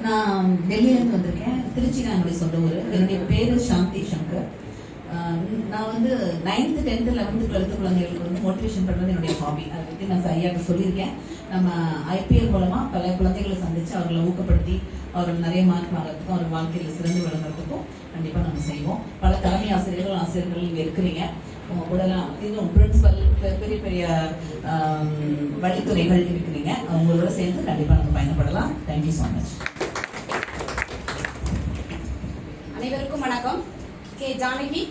நான் டெல்லியிலேருந்து வந்திருக்கேன். திருச்சி தான் என்னுடைய சொந்த ஊர். என்னுடைய பேர் சாந்தி சங்கர். நான் வந்து 9th 10th 11th 12th குழந்தைகளுக்கு மோட்டிவேஷன் பண்ணுறது என்னுடைய ஹாபி. அதை பற்றி நான் ஐயாட்ட சொல்லியிருக்கேன். நம்ம ஐபிஎல் மூலமாக பல குழந்தைகளை சந்தித்து அவர்களை ஊக்கப்படுத்தி அவர்கள் நிறைய மார்க் வாங்குறதுக்கும் அவர் வாழ்க்கையில் சிறந்து விளங்குறதுக்கும் கண்டிப்பாக நம்ம செய்வோம். பல தலைமை ஆசிரியர்கள் இங்கே இருக்கிறீங்க. உங்கள் கூடலாம் இன்னும் பிரின்சிபல் பெரிய பெரிய வழித்துறைகள் இருக்கிறீங்க. அவங்களோட சேர்ந்து கண்டிப்பாக நம்ம பயணப்படலாம். Thank you so much. அனைவருக்கும் வணக்கம். கே ஜானகி,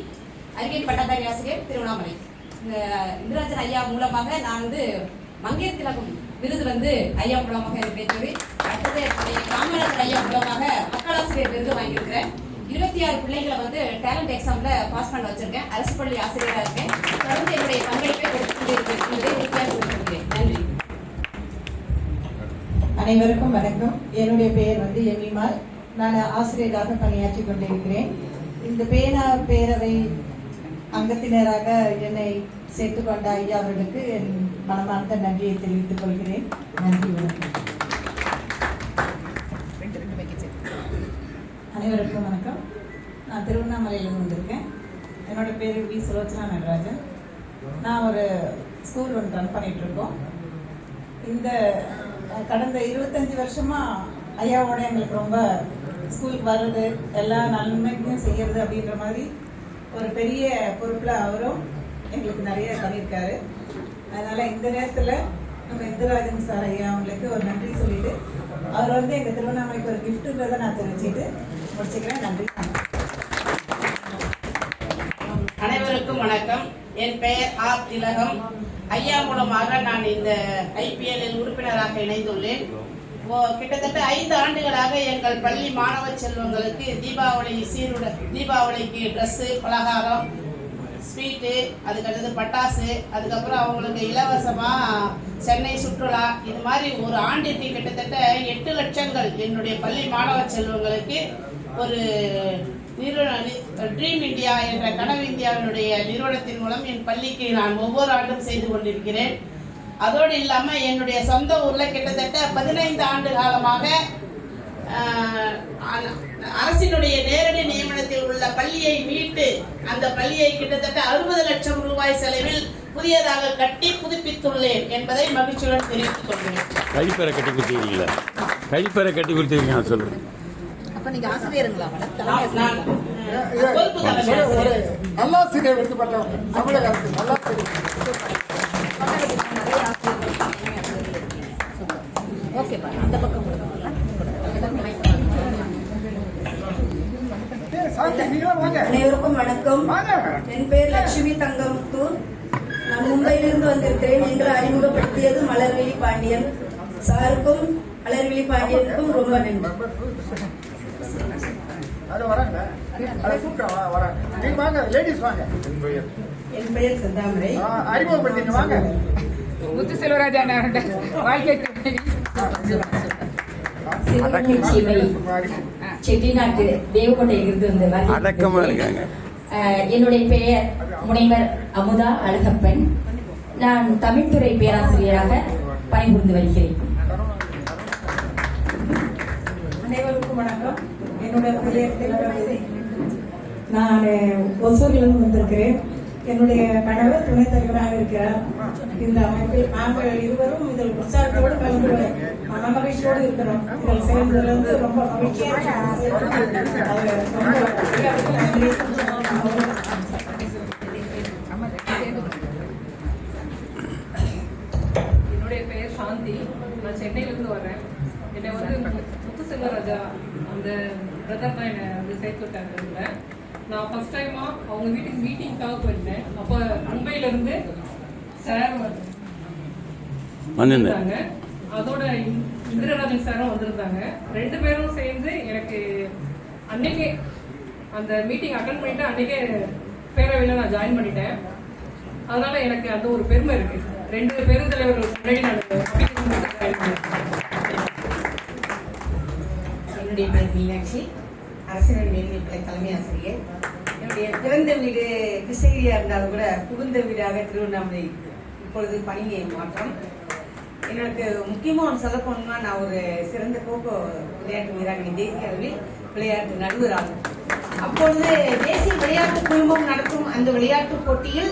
அறிவியல் பட்டதாரி ஆசிரியர், திருவண்ணாமலை. இந்த இந்திராஜன் ஐயா மூலமாக நான் வந்து மங்கையர் திலகம் விருது ஐயா மூலமாக எனக்கு கிடைத்தது. அடுத்தது காமராஜர் ஐயா மூலமாக மக்களாசிரியர் விருது வாங்கியிருக்கிறேன். 26 பிள்ளைகளை டேலண்ட் எக்ஸாம்ல பாஸ் பண்ண வச்சிருக்கேன். அரசு பள்ளி ஆசிரியராக இருக்கேன். தொடர்ந்து என்னுடைய பங்களிப்பை கொடுத்துக்கொண்டிருக்கிறேன். நன்றி. அனைவருக்கும் வணக்கம். என்னுடைய பெயர் எமிமால். நான் ஆசிரியராக பணியாற்றி கொண்டிருக்கிறேன். இந்த பேரவை அங்கத்தினராக என்னை சேர்த்துக்கொண்ட ஐயா அவர்களுக்கு என் மனமார்ந்த நன்றியை தெரிவித்துக் கொள்கிறேன். நன்றி, வணக்கம். அனைவருக்கும் வணக்கம். நான் திருவண்ணாமலையிலிருந்து வந்திருக்கேன். என்னோட பேர் வி சுலோச்சனா நடராஜன். நான் ஒரு ஸ்கூல் ரன் பண்ணிட்டு இருக்கோம். இந்த கடந்த 25 வருஷமா ஐயாவோட எங்களுக்கு ரொம்ப ஸ்கூலுக்கு வர்றது, எல்லா நன்மைக்கும் செய்யறது அப்படின்ற மாதிரி ஒரு பெரிய பொறுப்புல அவரும் எங்களுக்கு நிறைய பண்ணியிருக்காரு. அதனால இந்த நேரத்துல நம்ம இந்திராஜன் சார் ஐயா அவங்களுக்கு ஒரு நன்றி சொல்லிட்டு அவர் எங்க திருவண்ணாமலைக்கு ஒரு கிஃப்ட்ன்றதை நான் தெரிவிச்சுட்டு முடிச்சுக்கிறேன். நன்றி. அனைவருக்கும் வணக்கம். என் பெயர் ஆர் திலகம். ஐயா மூலமாக நான் இந்த ஐபிஎல்லில் உறுப்பினராக இணைந்துள்ளேன். கிட்டத்தட்ட 5 ஆண்டுகளாக எங்கள் பள்ளி மாணவ செல்வங்களுக்கு தீபாவளிக்கு ட்ரெஸ்ஸு, பலகாரம், ஸ்வீட்டு, அதுக்கடுத்தது பட்டாசு, அதுக்கப்புறம் அவங்களுக்கு இலவசமாக சென்னை சுற்றுலா, இது மாதிரி ஒரு ஆண்டிற்கு கிட்டத்தட்ட 8 லட்சங்கள் என்னுடைய பள்ளி மாணவ செல்வங்களுக்கு ஒரு ட்ரீம் இந்தியா என்ற கனவு இந்தியாவினுடைய நிறுவனத்தின் மூலம் என் பள்ளிக்கு நான் ஒவ்வொரு ஆண்டும் செய்து கொண்டிருக்கிறேன். அதோடு இல்லாமல் என்னுடைய சொந்த ஊரில் கிட்டத்தட்ட 15 ஆண்டு காலமாக அரசினுடைய நேரடி நியமனத்தில் உள்ள பள்ளியை மீட்டு அந்த பள்ளியை கிட்டத்தட்ட 60 லட்சம் ரூபாய் செலவில் புதியதாக கட்டி புதுப்பித்துள்ளேன் என்பதை மகிழ்ச்சியுடன் தெரிவித்துக் கொள்கிறேன். கழிப்பறை கட்டி கொடுத்தீங்களா? கழிப்பறை கட்டி கொடுத்தீங்க சொல்லுங்க. அப்ப நீங்க ஆசிரியருங்களா? நல்லாசிரியர் விருதுபட்டவங்க தமிழக அரசு நல்லாசிரியர். அனைவருக்கும் வணக்கம். என் பெயர் லட்சுமி தங்கமுத்தூர். நான் மும்பையிலிருந்து வந்திருக்கிறேன். எங்களை அறிமுகப்படுத்தியது மலர்விழி பாண்டியன் சாருக்கும் மலர்விழி பாண்டியனுக்கும் ரொம்ப நன்றி. என் பெயர் செந்தாமரை. அறிமுகப்படுத்திங்க வாங்க. முத்து செல்வராஜா வாழ்க்கை செட்டிநாட்டு தேவகோட்டையிலிருந்து இருக்காங்க. என்னுடைய பெயர் முனைவர் அமுதா அழகப்பன். நான் தமிழ்துறை பேராசிரியராக பணிபுரிந்து வருகிறேன். அனைவருக்கும் வணக்கம். என்னுடைய பெயர் நான் ஒசூரிலிருந்து வந்திருக்கிறேன். என்னுடைய கணவர் துணைத் தலைவராக இருக்கிறார். இந்த அமைப்பில் நாங்கள் இருவரும் இதில் உற்சாகத்தோடு கலந்து மகிழ்ச்சியோடு இருக்கிறோம். இதில் சேர்ந்ததுல ரொம்ப மகிழ்ச்சியாக என்னுடைய பெயர் சாந்தி. நான் சென்னையிலிருந்து வரேன். என்னை முத்து செல்வராஜா அந்த பிரதர் தான் என்னை சேர்த்து விட்டாங்க. நான் ஃபர்ஸ்ட் டைமா அவங்க வீட்டுக்கு மீட்டிங்காக போயிருந்தேன். அப்போ மும்பையில இருந்து சார் வந்திருந்தாங்க. அதோட இந்திரராஜன் சாரும் வந்திருந்தாங்க. 2 பேரும் சேர்ந்து எனக்கு அன்னைக்கே அந்த மீட்டிங் அட்டன் பண்ணிட்டு அன்னைக்கே பேரவையில் நான் ஜாயின் பண்ணிட்டேன். அதனால எனக்கு அந்த ஒரு பெருமை இருக்கு. 2 பெருந்தலைவர்கள் என்னுடைய பேர் மீனாட்சி, அரசியல் மேல்நிலை தலைமை ஆசிரியர். என்னுடைய பிறந்த வீடு கிருஷ்ணகிரியா இருந்தாலும் கூட புகுந்த வீடாக திருவண்ணாமலை இப்பொழுது பணி மாற்றம். எனக்கு முக்கியமாக ஒன்று சொல்ல போனோம்னா, நான் ஒரு சிறந்த கோகோ விளையாட்டு வீராங்கனை தேசிய அளவில் விளையாட்டு நடுவராகும். அப்பொழுது தேசிய விளையாட்டு குழுமம் நடத்தும் அந்த விளையாட்டு போட்டியில்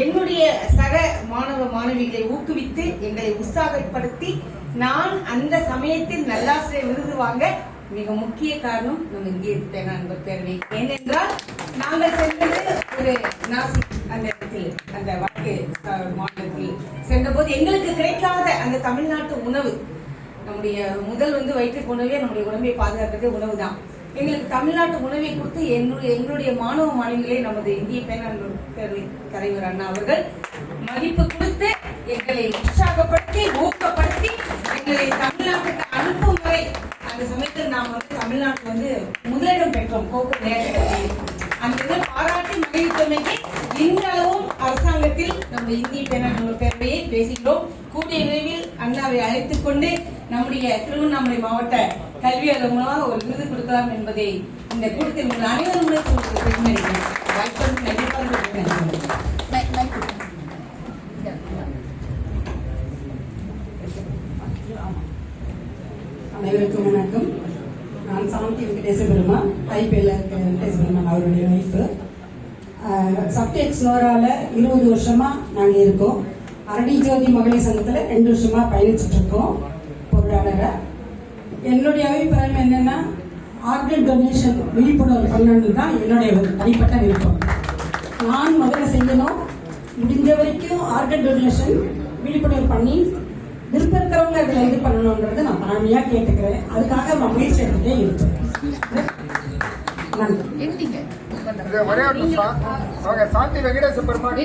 என்னுடைய சக மாணவ மாணவிகளை ஊக்குவித்து எங்களை உற்சாகப்படுத்தி நான் அந்த சமயத்தில் நல்லாசிரியர் விருது வாங்க மிக முக்கிய காரணம் நம்ம இந்திய பேனா நண்பர் பேரவை. ஏனென்றால் நாங்கள் சென்றது ஒரு நாசிக் அந்த இடத்தில், அந்த வடக்கு மாநிலத்தில் சென்றபோது எங்களுக்கு கிடைக்காத அந்த தமிழ்நாட்டு உணவு, நம்முடைய முதல் வயிற்றுக்கு உணவே நம்முடைய உடம்பை பாதுகாக்கிறது உணவு தான். எங்களுக்கு தமிழ்நாட்டு உணவை கொடுத்து எங்களுடைய மாணவ மாணவிகளை நமது இந்திய பேனா பேரவை தலைவர் அண்ணா அவர்கள் மதிப்பு கொடுத்து எங்களை உற்சாகப்படுத்தி ஊக்கப்படுத்தி எங்களை தமிழ்நாட்டுக்கு அனுப்பும் வரை அந்த சமயத்தில் நாம் தமிழ்நாட்டுக்கு முதலிடம் பெற்றோம் கோகோ விளையாட்டு. அந்த இதை பாராட்டி மகிழ்ச்சிக்கு இன்றளவும் அரசாங்கத்தில் நம்ம இந்திய பேனா பேரவையை பேசுகிறோம். கூடிய விரைவில் அண்ணாவை அழைத்துக் கொண்டு நம்முடைய திருவண்ணாமலை மாவட்ட கல்வியாளர் மூலமாக ஒரு விருது கொடுக்கலாம் என்பதை இந்த கூட்டத்தில் உங்கள் அனைவரும் பெருமையடைகிறேன். வாய்ப்பு அனைவருக்கும் வணக்கம். நான் சாந்தி வெங்கடேச பெருமாள், ஐபிஎல் வெங்கடேச பெருமாள் அவருடைய ஒய்ஃபு. சப்டி எக்ஸ்னோரால 20 வருஷமா நாங்கள் இருக்கோம். அரடி ஜோதி மகளிர் சங்கத்தில் 2 வருஷமா பயணிச்சுட்டு இருக்கோம் பொருளாளரை. என்னுடைய அபிப்பிராயம் என்னன்னா, ஆர்கன் டொனேஷன் விழிப்புணர்வு பண்ணணும் தான் என்னுடைய ஒரு தனிப்பட்ட விருப்பம். நான் முதல்ல செய்யணும், முடிஞ்ச வரைக்கும் ஆர்கன் டொனேஷன் விழிப்புணர்வு பண்ணி விருப்பம் இருக்கிறவங்க அதில் இது பண்ணணுன்றதை நான் தாழ்மையா கேட்டுக்கிறேன். அதுக்காக நான் முயற்சி எடுத்துட்டே இருப்பேன். ஒரே ஒரு நிமிஷம். அவங்க சாந்தி வெங்கடேச பெருமாள்